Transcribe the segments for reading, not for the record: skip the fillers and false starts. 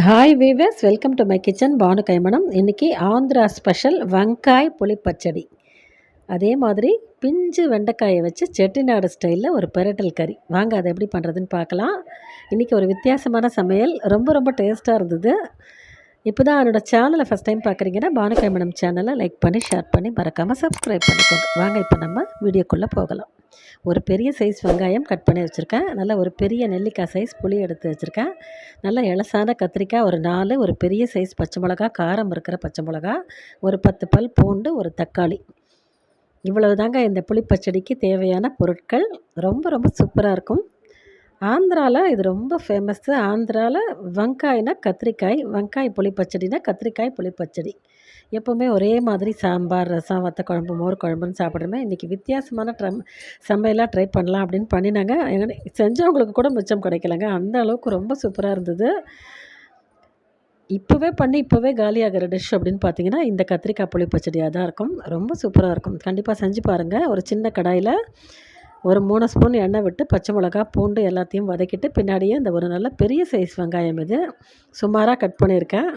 Hi viewers, welcome to my kitchen Banu கைமணம். இன்றைக்கி Andhra special வெங்காய் புளி பச்சடி. அதே மாதிரி பிஞ்சு வெண்டைக்காயை வச்சு செட்டிநாடு ஸ்டைலில் ஒரு பெரட்டல் கறி. வாங்க அதை எப்படி பண்ணுறதுன்னு பார்க்கலாம். இன்றைக்கி ஒரு வித்தியாசமான சமையல், ரொம்ப ரொம்ப டேஸ்ட்டாக இருந்தது. இப்போ தான் என்னோடய சேனலை ஃபஸ்ட் டைம் பார்க்குறீங்கன்னா பானு கைமணம் சேனலை லைக் பண்ணி ஷேர் பண்ணி மறக்காமல் சப்ஸ்கிரைப் பண்ணிக்கோங்க. வாங்க இப்போ நம்ம வீடியோக்குள்ளே போகலாம். ஒரு பெரிய சைஸ் வெங்காயம் கட் பண்ணி வச்சுருக்கேன். நல்லா ஒரு பெரிய நெல்லிக்காய் சைஸ் புளி எடுத்து வச்சுருக்கேன். நல்லா இலசான கத்திரிக்காய் ஒரு 4, ஒரு பெரிய சைஸ் பச்சை மிளகா, காரம் இருக்கிற பச்சை மிளகா, ஒரு 10 பல் பூண்டு, ஒரு தக்காளி. இவ்வளவு தாங்க இந்த புளி பச்சடிக்கு தேவையான பொருட்கள். ரொம்ப ரொம்ப சூப்பராக இருக்கும். ஆந்திராவில் இது ரொம்ப ஃபேமஸ்ஸு. ஆந்திராவில் வெங்காய்னா கத்திரிக்காய், வெங்காய் புளி பச்சடினா கத்திரிக்காய் புளி பச்சடி. எப்போவுமே ஒரே மாதிரி சாம்பார், ரசம், வத்த குழம்பு, மோர் குழம்புன்னு சாப்பிட்றோமே. இன்றைக்கி வித்தியாசமான சமையலாக ட்ரை பண்ணலாம் அப்படின்னு பண்ணினாங்க. செஞ்சவங்களுக்கு கூட மிச்சம் கிடைக்கலங்க. அந்த அளவுக்கு ரொம்ப சூப்பராக இருந்தது. இப்போவே காலியாகிற டிஷ் அப்படின்னு பார்த்தீங்கன்னா இந்த கத்திரிக்காய் புளி பச்சடியாக தான் இருக்கும். ரொம்ப சூப்பராக இருக்கும். கண்டிப்பாக செஞ்சு பாருங்கள். ஒரு சின்ன கடாயில் ஒரு 3 ஸ்பூன் எண்ணெய் விட்டு பச்சை மிளகா, பூண்டு எல்லாத்தையும் வதக்கிட்டு பின்னாடியே இந்த ஒரு நல்ல பெரிய சைஸ் வெங்காயம் இது சுமாராக கட் பண்ணியிருக்கேன்.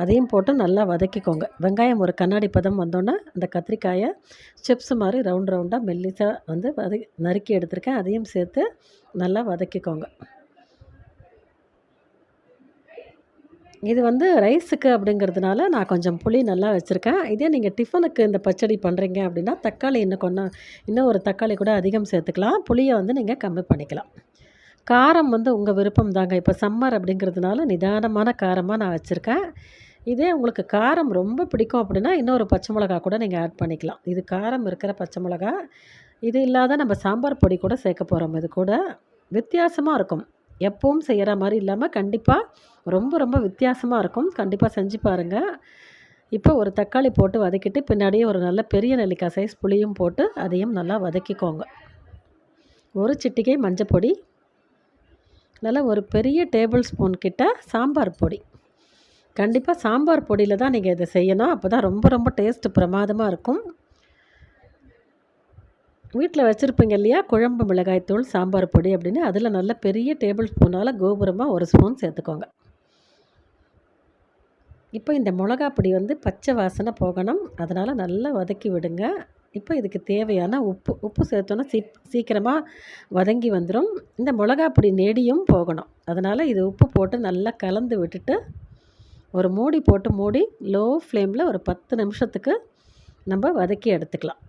அதையும் போட்டு நல்லா வதக்கிக்கோங்க. வெங்காயம் ஒரு கண்ணாடி பதம் வந்தோன்னே அந்த கத்திரிக்காயை சிப்ஸ் மாதிரி ரவுண்டாக மெல்லிசாக நறுக்கி எடுத்திருக்கேன். அதையும் சேர்த்து நல்லா வதக்கிக்கோங்க. இது ரைஸுக்கு அப்படிங்கிறதுனால நான் கொஞ்சம் புளி நல்லா வச்சுருக்கேன். இதே நீங்கள் டிஃபனுக்கு இந்த பச்சடி பண்ணுறீங்க அப்படின்னா தக்காளி இன்னும் ஒரு தக்காளி கூட அதிகம் சேர்த்துக்கலாம். புளியை நீங்கள் கம்மி பண்ணிக்கலாம். காரம் உங்கள் விருப்பம் தாங்க. இப்போ சம்மர் அப்படிங்கிறதுனால நிதானமான காரமாக நான் வச்சுருக்கேன். இதே உங்களுக்கு காரம் ரொம்ப பிடிக்கும் அப்படின்னா இன்னொரு பச்சை மிளகா கூட நீங்கள் ஆட் பண்ணிக்கலாம். இது காரம் இருக்கிற பச்சை மிளகா. இது இல்லாத நம்ம சாம்பார் பொடி கூட சேர்க்க போகிறோம். இது கூட வித்தியாசமாக இருக்கும். எப்பவும் செய்கிற மாதிரி இல்லாமல் கண்டிப்பாக ரொம்ப ரொம்ப வித்தியாசமாக இருக்கும். கண்டிப்பாக செஞ்சு பாருங்கள். இப்போ ஒரு தக்காளி போட்டு வதக்கிட்டு பின்னாடியே ஒரு நல்ல பெரிய நெல்லிக்காய் சைஸ் புளியும் போட்டு அதையும் நல்லா வதக்கிக்கோங்க. ஒரு சிட்டிகை மஞ்சள் பொடி, நல்லா ஒரு பெரிய டேபிள் ஸ்பூன் கிட்ட சாம்பார் பொடி. கண்டிப்பாக சாம்பார் பொடியில் தான் நீங்கள் இதை செய்யணும். அப்போ தான் ரொம்ப ரொம்ப டேஸ்ட்டு பிரமாதமாக இருக்கும். வீட்டில் வச்சுருப்பீங்க இல்லையா, குழம்பு மிளகாய்த்தூள், சாம்பார் பொடி அப்படின்னு, அதில் நல்ல பெரிய டேபிள் ஸ்பூனால் கோபுரமாக ஒரு ஸ்பூன் சேர்த்துக்கோங்க. இப்போ இந்த மிளகா பொடி பச்சை வாசனை போகணும். அதனால் நல்லா வதக்கி விடுங்க. இப்போ இதுக்கு தேவையான உப்பு சேர்த்தோன்னா சீக்கிரமாக வதங்கி வந்துடும். இந்த மிளகா பொடி நெடியும் போகணும். அதனால் இது உப்பு போட்டு நல்லா கலந்து விட்டுட்டு ஒரு மூடி போட்டு மூடி லோ ஃப்ளேமில் ஒரு 10 நிமிஷத்துக்கு நம்ம வதக்கி எடுத்துக்கலாம்.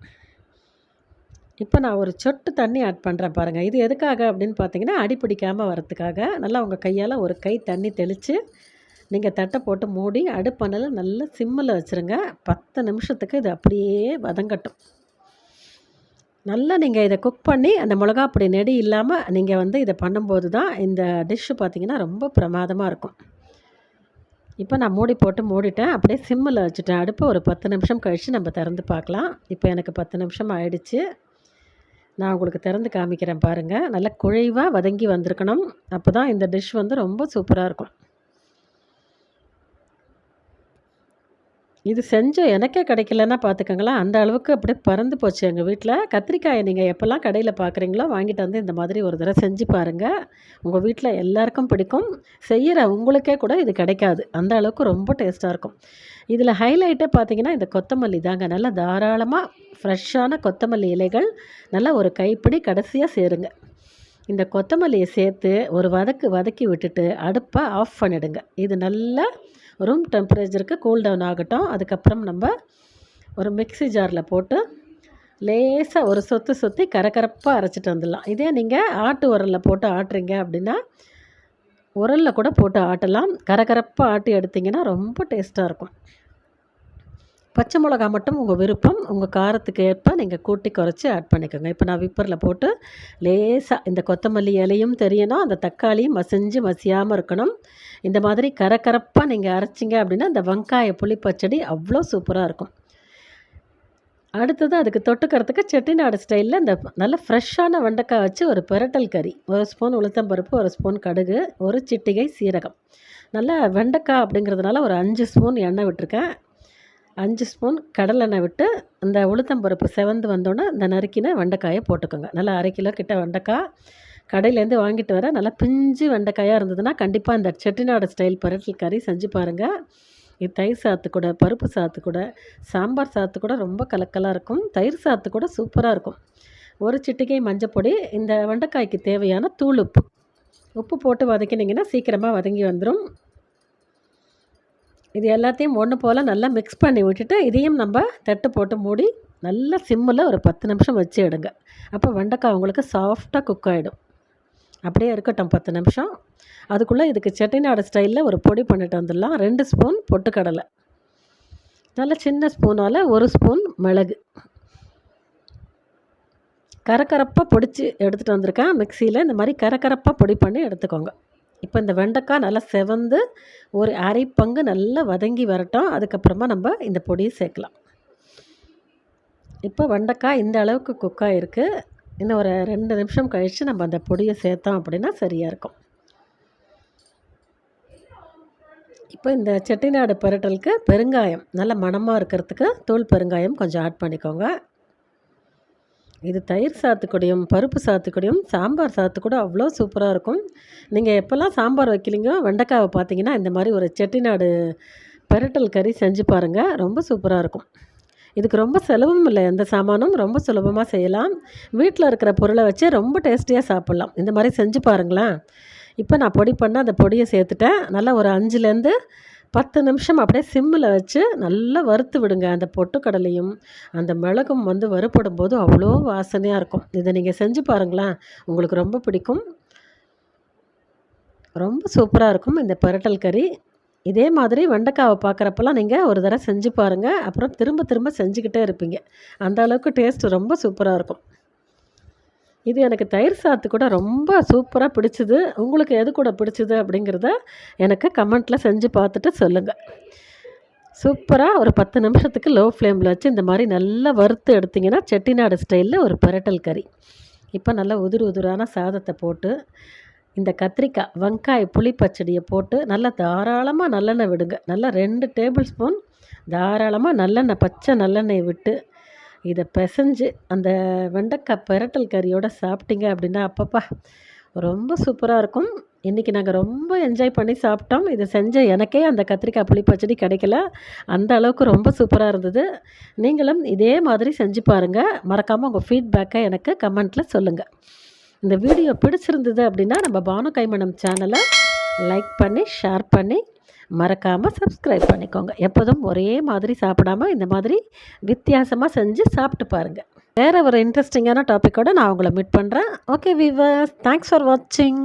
இப்போ நான் ஒரு சொட்டு தண்ணி ஆட் பண்ணுறேன் பாருங்கள். இது எதுக்காக அப்படின்னு பார்த்தீங்கன்னா அடி பிடிக்காமல் வரத்துக்காக. நல்லா உங்கள் கையால் ஒரு கை தண்ணி தெளித்து நீங்கள் தட்டை போட்டு மூடி அடுப்பணல நல்லா சிம்மில் வச்சுருங்க. 10 நிமிஷத்துக்கு இது அப்படியே வதங்கட்டும். நல்லா நீங்கள் இதை குக் பண்ணி அந்த மிளகா பொடி நெடி இல்லாமல் நீங்கள் இதை பண்ணும்போது தான் இந்த டிஷ்ஷு பார்த்திங்கன்னா ரொம்ப பிரமாதமாக இருக்கும். இப்போ நான் மூடி போட்டு மூடிட்டேன். அப்படியே சிம்மில் வச்சுட்டேன் அடுப்பு. ஒரு 10 நிமிஷம் கழித்து நம்ம திறந்து பார்க்கலாம். இப்போ எனக்கு 10 நிமிஷம் ஆயிடுச்சு. நான் உங்களுக்கு திறந்து காமிக்கிறேன் பாருங்கள். நல்லா குழைவாக வதங்கி வந்திருக்கணும். அப்போ தான் இந்த டிஷ் ரொம்ப சூப்பராக இருக்கும். இது எனக்கே கிடைக்கலன்னா பார்த்துக்கங்களேன். அந்த அளவுக்கு அப்படியே பறந்து போச்சு எங்கள் வீட்டில். கத்திரிக்காயை நீங்கள் எப்போல்லாம் கடையில் பார்க்குறீங்களோ வாங்கிட்டு இந்த மாதிரி ஒரு தடவை செஞ்சு பாருங்கள். உங்கள் வீட்டில் எல்லாருக்கும் பிடிக்கும். செய்கிற உங்களுக்கே கூட இது கிடைக்காது. அந்த அளவுக்கு ரொம்ப டேஸ்ட்டாக இருக்கும். இதில் ஹைலைட்டே பார்த்தீங்கன்னா இந்த கொத்தமல்லி தாங்க. நல்லா தாராளமாக ஃப்ரெஷ்ஷான கொத்தமல்லி இலைகள் நல்லா ஒரு கைப்பிடி கடைசியாக சேருங்க. இந்த கொத்தமல்லியை சேர்த்து ஒரு வதக்கி விட்டுட்டு அடுப்பை ஆஃப் பண்ணிவிடுங்க. இது நல்லா ரூம் டெம்பரேச்சருக்கு கூல் டவுன் ஆகட்டும். அதுக்கப்புறம் நம்ம ஒரு மிக்ஸி ஜாரில் போட்டு லேசாக ஒரு சுற்றி கரகரப்பாக அரைச்சிட்டு வந்துடலாம். இதே நீங்கள் ஆட்டு உரலில் போட்டு ஆட்டுறீங்க அப்படின்னா உரலில் கூட போட்டு ஆட்டலாம். கரகரப்பாக ஆட்டி எடுத்திங்கன்னா ரொம்ப டேஸ்ட்டாக இருக்கும். பச்சை மிளகா மட்டும் உங்கள் விருப்பம். உங்கள் காரத்துக்கு ஏற்ப நீங்கள் கூட்டி குறைச்சி ஆட் பண்ணிக்கோங்க. இப்போ நான் விப்பரில் போட்டு லேசாக இந்த கொத்தமல்லி இலையும் தெரியணும், அந்த தக்காளியும் மசியாமல் இருக்கணும். இந்த மாதிரி கரகரப்பாக நீங்கள் அரைச்சிங்க அப்படின்னா இந்த வெங்காய புளி பச்சடி அவ்வளோ சூப்பராக இருக்கும். அடுத்தது அதுக்கு தொட்டுக்கிறதுக்கு செட்டிநாடு ஸ்டைலில் இந்த நல்ல ஃப்ரெஷ்ஷான வெண்டைக்காய் வச்சு ஒரு பெரட்டல் கறி. 1 ஸ்பூன் உளுத்தம்பருப்பு, 1 ஸ்பூன் கடுகு, ஒரு சிட்டிகை சீரகம். நல்லா வெண்டைக்காய் அப்படிங்கிறதுனால ஒரு 5 ஸ்பூன் எண்ணெய் விட்டுருக்கேன். 5 ஸ்பூன் கடலெண்ணெய் விட்டு அந்த உளுத்தம்பருப்பு செவந்து வந்தோன்னே இந்த நறுக்கின வெண்டைக்காயை போட்டுக்கோங்க. நல்லா 1/2 கிலோ கிட்ட வெண்டைக்காய் கடையிலேருந்து வாங்கிட்டு வர நல்லா பிஞ்சு வெண்டைக்காயாக இருந்ததுன்னா கண்டிப்பாக இந்த செட்டிநாடு ஸ்டைல் பரட்டல் கறி செஞ்சு பாருங்கள். இது தயிர் சாத்து கூட, பருப்பு சாத்து கூட, சாம்பார் சாத்து கூட ரொம்ப கலக்கலாக இருக்கும். தயிர் சாத்து கூட சூப்பராக இருக்கும். ஒரு சிட்டிகை மஞ்சப்பொடி, இந்த வெண்டைக்காய்க்கு தேவையான தூள் உப்பு. உப்பு போட்டு வதக்கினீங்கன்னா சீக்கிரமாக வதங்கி வந்துடும். இது எல்லாத்தையும் ஒன்று போல் நல்லா மிக்ஸ் பண்ணி விட்டுட்டு இதையும் நம்ம தட்டு போட்டு மூடி நல்லா சிம்மில் ஒரு 10 நிமிஷம் வச்சு எடுங்க. அப்போ வெண்டைக்காய் உங்களுக்கு சாஃப்டாக குக் ஆகிடும். அப்படியே இருக்கட்டும் 10 நிமிஷம். அதுக்குள்ளே இதுக்கு செட்டிநாடு ஸ்டைலில் ஒரு பொடி பண்ணிட்டு வந்துடலாம். 2 ஸ்பூன் பொட்டுக்கடலை, நல்ல சின்ன ஸ்பூனால் 1 ஸ்பூன் மிளகு, கரகரப்பாக பொடிச்சு எடுத்துகிட்டு வந்திருக்கேன் மிக்சியில். இந்த மாதிரி கரகரப்பாக பொடி பண்ணி எடுத்துக்கோங்க. இப்போ இந்த வெண்டைக்காய் நல்லா செவந்து ஒரு அரை பங்கு நல்லா வதங்கி வரட்டும். அதுக்கப்புறமா நம்ம இந்த பொடியை சேர்க்கலாம். இப்போ வெண்டைக்காய் இந்த அளவுக்கு குக்காக இருக்குது. இன்னும் ஒரு 2 நிமிஷம் கழித்து நம்ம அந்த பொடியை சேர்த்தோம் அப்படின்னா சரியாக இருக்கும். இப்போ இந்த செட்டிநாடு பரட்டலுக்கு பெருங்காயம் நல்ல மணமாக இருக்கிறதுக்கு தூள் பெருங்காயம் கொஞ்சம் ஆட் பண்ணிக்கோங்க. இது தயிர் சாத்துக்குடியும், பருப்பு சாத்துக்குடியும், சாம்பார் சாத்து கூட அவ்வளோ சூப்பராக இருக்கும். நீங்கள் எப்போல்லாம் சாம்பார் வைக்கலிங்க வெண்டைக்காவை பார்த்தீங்கன்னா இந்த மாதிரி ஒரு செட்டிநாடு பரட்டல் கறி செஞ்சு பாருங்கள். ரொம்ப சூப்பராக இருக்கும். இதுக்கு ரொம்ப செலவும் இல்லை. எந்த சாமானும் ரொம்ப சுலபமாக செய்யலாம். வீட்டில் இருக்கிற பொருளை வச்சு ரொம்ப டேஸ்டியாக சாப்பிட்லாம். இந்த மாதிரி செஞ்சு பாருங்களேன். இப்போ நான் பொடி பண்ண அந்த பொடியை சேர்த்துட்டேன். நல்லா ஒரு 5லேருந்து 10 நிமிஷம் அப்படியே சிம்மில் வச்சு நல்லா வறுத்து விடுங்க. அந்த பொட்டுக்கடலையும் அந்த மிளகும் வறுப்படும் போது அவ்வளோ வாசனையாக இருக்கும். இதை நீங்கள் செஞ்சு பாருங்களேன், உங்களுக்கு ரொம்ப பிடிக்கும். ரொம்ப சூப்பராக இருக்கும் இந்த பரட்டல் கறி. இதே மாதிரி வெண்டைக்காவை பார்க்குறப்பெல்லாம் நீங்கள் ஒரு தடவை செஞ்சு பாருங்கள். அப்புறம் திரும்ப திரும்ப செஞ்சுக்கிட்டே இருப்பீங்க. அந்த அளவுக்கு டேஸ்ட்டு ரொம்ப சூப்பராக இருக்கும். இது எனக்கு தயிர் சாத்து கூட ரொம்ப சூப்பராக பிடிச்சிது. உங்களுக்கு எது கூட பிடிச்சிது அப்படிங்கிறத எனக்கு கமெண்ட்டில் செஞ்சு பார்த்துட்டு சொல்லுங்கள். சூப்பராக ஒரு 10 நிமிஷத்துக்கு லோ ஃப்ளேமில் வச்சு இந்த மாதிரி நல்லா வறுத்து எடுத்திங்கன்னா செட்டிநாடு ஸ்டைலில் ஒரு பரட்டல் கறி. இப்போ நல்லா உதிரான சாதத்தை போட்டு இந்த கத்திரிக்காய், வெங்காய புளி பச்சடியை போட்டு நல்லா தாராளமாக நல்லெண்ணெய் விடுங்க. நல்லா 2 டேபிள் ஸ்பூன் தாராளமாக நல்லெண்ணெய், பச்சை நல்லெண்ணெய் விட்டு இதை பிசைஞ்சு அந்த வெண்டைக்காய் பரட்டல் கறியோடு சாப்பிட்டீங்க அப்படின்னா அப்பப்பா ரொம்ப சூப்பராக இருக்கும். இன்றைக்கி நாங்கள் ரொம்ப என்ஜாய் பண்ணி சாப்பிட்டோம். இதை செஞ்ச எனக்கே அந்த கத்திரிக்காய் புளி பச்சடி கிடைக்கல. அந்த அளவுக்கு ரொம்ப சூப்பராக இருந்தது. நீங்களும் இதே மாதிரி செஞ்சு பாருங்கள். மறக்காமல் உங்கள் ஃபீட்பேக்கை எனக்கு கமெண்ட்டில் சொல்லுங்கள். இந்த வீடியோ பிடிச்சிருந்தது அப்படின்னா நம்ம பானு கைமணம் சேனலை லைக் பண்ணி ஷேர் பண்ணி மறக்காமல் சப்ஸ்கிரைப் பண்ணிக்கோங்க. எப்போதும் ஒரே மாதிரி சாப்பிடாமல் இந்த மாதிரி வித்தியாசமாக செஞ்சு சாப்பிட்டு பாருங்கள். வேறு ஒரு இன்ட்ரெஸ்டிங்கான டாப்பிக்கோடு நான் உங்களை மீட் பண்ணுறேன். ஓகே வீவர்ஸ், தேங்க்ஸ் ஃபார் வாட்சிங்.